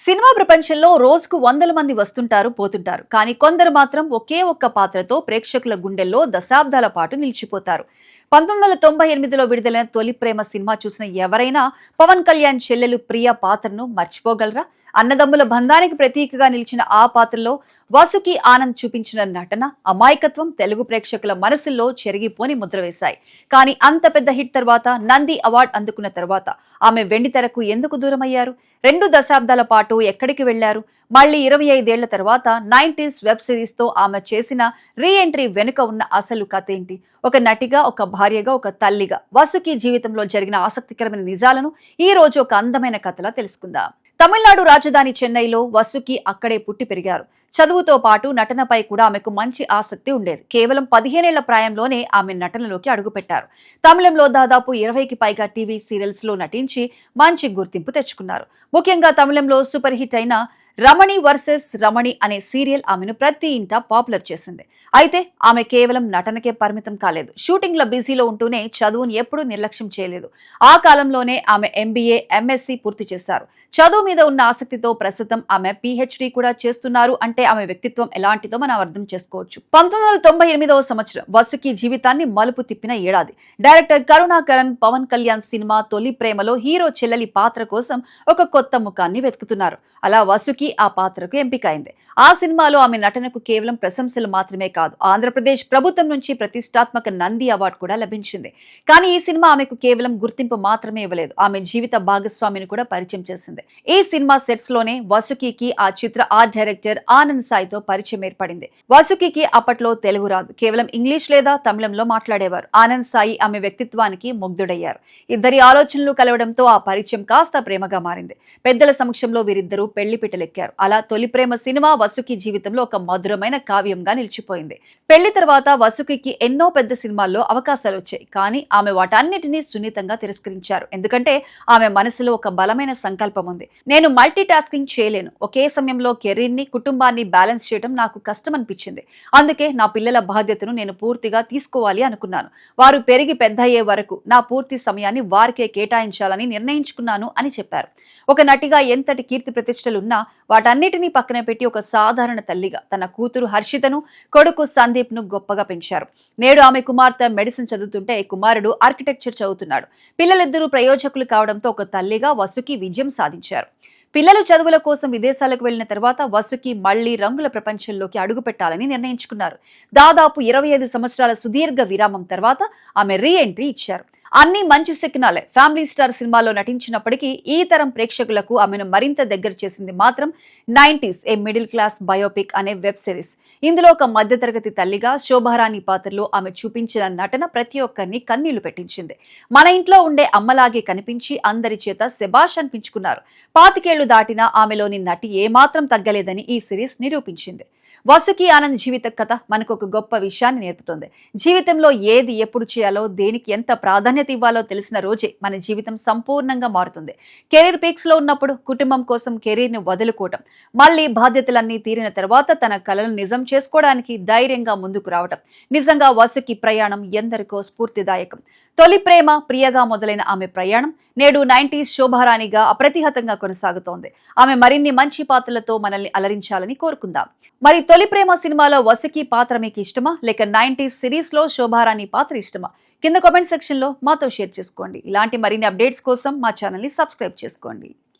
Cinema ప్రపంచంలో రోజుకు వందల మంది వస్తుంటారు పోతుంటారు. కానీ కొందరు మాత్రం ఒకే ఒక్క పాత్రతో ప్రేక్షకుల గుండెల్లో దశాబ్దాల పాటు నిలిచిపోతారు. 1998లో విడుదలైన తొలి ప్రేమ సినిమా చూసిన ఎవరైనా పవన్ కళ్యాణ్ చెల్లెలు ప్రియ పాత్రను మర్చిపోగలరా? అన్నదమ్ముల బంధానికి ప్రతీకగా నిలిచిన ఆ పాత్రలో వాసుకి ఆనంద్ చూపించిన నటన, అమాయకత్వం తెలుగు ప్రేక్షకుల మనసుల్లో చెరిగిపోని ముద్ర వేశాయి. కానీ అంత పెద్ద హిట్ తర్వాత, నంది అవార్డు అందుకున్న తర్వాత ఆమె వెండితెరకు ఎందుకు దూరమయ్యారు? 2 దశాబ్దాల పాటు ఎక్కడికి వెళ్లారు? మళ్లీ 25 ఏళ్ల తర్వాత 90s వెబ్ సిరీస్ తో ఆమె చేసిన రీ ఎంట్రీ వెనుక ఉన్న అసలు కథ ఏంటి? ఒక నటిగా, ఒక భార్యగా, ఒక తల్లిగా వాసుకి జీవితంలో జరిగిన ఆసక్తికరమైన నిజాలను ఈ రోజు ఒక అందమైన కథలా తెలుసుకుందాం. తమిళనాడు రాజధాని చెన్నైలో వాసుకి అక్కడే పుట్టి పెరిగారు. చదువుతో పాటు నటనపై కూడా ఆమెకు మంచి ఆసక్తి ఉండేది. కేవలం 15 ఏళ్ల ప్రాయంలోనే ఆమె నటనలోకి అడుగుపెట్టారు. తమిళంలో దాదాపు 20కి పైగా టీవీ సీరియల్స్ లో నటించి మంచి గుర్తింపు తెచ్చుకున్నారు. ముఖ్యంగా తమిళంలో సూపర్ హిట్ అయిన రమణి వర్సెస్ రమణి అనే సీరియల్ ఆమెను ప్రతి ఇంటా పాపులర్ చేసింది. అయితే ఆమె కేవలం నటనకే పరిమితం కాలేదు. షూటింగ్ల బిజీలో ఉంటూనే చదువును ఎప్పుడూ నిర్లక్ష్యం చేయలేదు. ఆ కాలంలోనే ఆమె MBA, MSc పూర్తి చేశారు. చదువు మీద ఉన్న ఆసక్తితో ప్రస్తుతం ఆమె PhD కూడా చేస్తున్నారు. అంటే ఆమె వ్యక్తిత్వం ఎలాంటిదో మనం అర్థం చేసుకోవచ్చు. 1998వ సంవత్సరం వాసుకి జీవితాన్ని మలుపు తిప్పిన ఏడాది. డైరెక్టర్ కరుణాకరన్ పవన్ కళ్యాణ్ సినిమా తొలి ప్రేమలో హీరో చెల్లెలి పాత్ర కోసం ఒక కొత్త ముఖాన్ని వెతుకుతున్నారు. అలా వాసుకి ఆ పాత్రకు ఎంపికైంది. ఆ సినిమాలో ఆమె నటనకు కేవలం ప్రశంసలు మాత్రమే కాదు, ఆంధ్రప్రదేశ్ ప్రభుత్వం నుంచి ప్రతిష్టాత్మక నంది అవార్డు కూడా లభించింది. కానీ ఈ సినిమా ఆమెకు కేవలం గుర్తింపు మాత్రమే ఇవ్వలేదు, ఆమె జీవిత భాగస్వామిని కూడా పరిచయం చేసింది. ఈ సినిమా సెట్స్ లోనే వాసుకి ఆ చిత్ర ఆర్ట్ డైరెక్టర్ ఆనంద్ సాయితో పరిచయం ఏర్పడింది. వాసుకి అప్పట్లో తెలుగు రాదు, కేవలం ఇంగ్లీష్ లేదా తమిళంలో మాట్లాడేవారు. ఆనంద్ సాయి ఆమె వ్యక్తిత్వానికి ముగ్ధుడయ్యారు. ఇద్దరి ఆలోచనలు కలవడంతో ఆ పరిచయం కాస్త ప్రేమగా మారింది. పెద్దల సమక్షంలో వీరిద్దరూ పెళ్లి పిటలెక్కారు. అలా తొలి ప్రేమ సినిమా వాసుకి జీవితంలో ఒక మధురమైన కావ్యంగా నిలిచిపోయింది. పెళ్లి తర్వాత వాసుకి ఎన్నో పెద్ద సినిమాల్లో అవకాశాలు వచ్చాయి. కానీ ఆమె వాటన్నిటినీ సున్నితంగా తిరస్కరించారు. ఎందుకంటే ఆమె మనసులో ఒక బలమైన సంకల్పం ఉంది. నేను మల్టీ టాస్కింగ్ చేయలేను, ఒకే సమయంలో కెరీర్ ని, కుటుంబాన్ని బ్యాలెన్స్ చేయడం నాకు కష్టం అనిపించింది. అందుకే నా పిల్లల బాధ్యతను నేను పూర్తిగా తీసుకోవాలి అనుకున్నాను. వారు పెరిగి పెద్ద అయ్యే వరకు నా పూర్తి సమయాన్ని వారికే కేటాయించాలని నిర్ణయించుకున్నాను అని చెప్పారు. ఒక నటిగా ఎంతటి కీర్తి ప్రతిష్టలున్నా వాటన్నిటినీ పక్కన పెట్టి ఒక సాధారణ తల్లిగా తన కూతురు హర్షితను, కొడుకు సందీప్ ను గొప్పగా పెంచారు. నేడు ఆమె కుమార్తె మెడిసిన్ చదువుతుంటే కుమారుడు ఆర్కిటెక్చర్ చదువుతున్నాడు. పిల్లలిద్దరూ ప్రయోజకులు కావడంతో ఒక తల్లిగా వాసుకి విజయం సాధించారు. పిల్లలు చదువుల కోసం విదేశాలకు వెళ్లిన తర్వాత వాసుకి మళ్లీ రంగుల ప్రపంచంలోకి అడుగు పెట్టాలని నిర్ణయించుకున్నారు. దాదాపు 25 సంవత్సరాల సుదీర్ఘ విరామం తర్వాత ఆమె రీ ఎంట్రీ ఇచ్చారు. అన్ని మంచు సిగ్నలే. ఫ్యామిలీ స్టార్ సినిమాలో నటించినప్పటికీ ఈ తరం ప్రేక్షకులకు ఆమెను మరింత దగ్గర చేసింది మాత్రం 90s a middle class biopic అనే వెబ్ సిరీస్. ఇందులో ఒక మధ్యతరగతి తల్లిగా శోభారాణి పాత్రలో ఆమె చూపించిన నటన ప్రతి ఒక్కరిని కన్నీళ్లు పెట్టించింది. మన ఇంట్లో ఉండే అమ్మలాగే కనిపించి అందరి చేత శభాష్ అనిపించుకున్నారు. 25 ఏళ్లు దాటినా ఆమెలోని నటి ఏమాత్రం తగ్గలేదని ఈ సిరీస్ నిరూపించింది. వాసుకి ఆనంద్ జీవిత కథ మనకు ఒక గొప్ప విషయాన్ని నేర్పుతుంది. జీవితంలో ఏది ఎప్పుడు చేయాలో, దేనికి ఎంత ప్రాధాన్యత ఇవ్వాలో తెలిసిన రోజే మన జీవితం సంపూర్ణంగా మారుతుంది. కెరీర్ పీక్స్ లో ఉన్నప్పుడు కుటుంబం కోసం కెరీర్ ని వదులుకోవటం, మళ్లీ బాధ్యతలన్నీ తీరిన తర్వాత తన కలలను నిజం చేసుకోవడానికి ధైర్యంగా ముందుకు రావటం. నిజంగా వాసుకి ప్రయాణం ఎందరికో స్ఫూర్తిదాయకం. తొలి ప్రేమ ప్రియగా మొదలైన ఆమె ప్రయాణం నేడు 90s శోభారాణిగా అప్రతిహతంగా కొనసాగుతోంది. ఆమె మరిన్ని మంచి పాత్రలతో మనల్ని అలరించాలని కోరుకుందాం. మరి తొలి ప్రేమ సినిమాలో వాసుకి పాత్ర మీకు ఇష్టమా, లేక 90s సిరీస్ లో శోభారాణి పాత్ర ఇష్టమా? కింద కామెంట్ సెక్షన్ లో మాతో షేర్ చేసుకోండి. ఇలాంటి మరిన్ని అప్డేట్స్ కోసం మా ఛానల్ ని సబ్స్క్రైబ్ చేసుకోండి.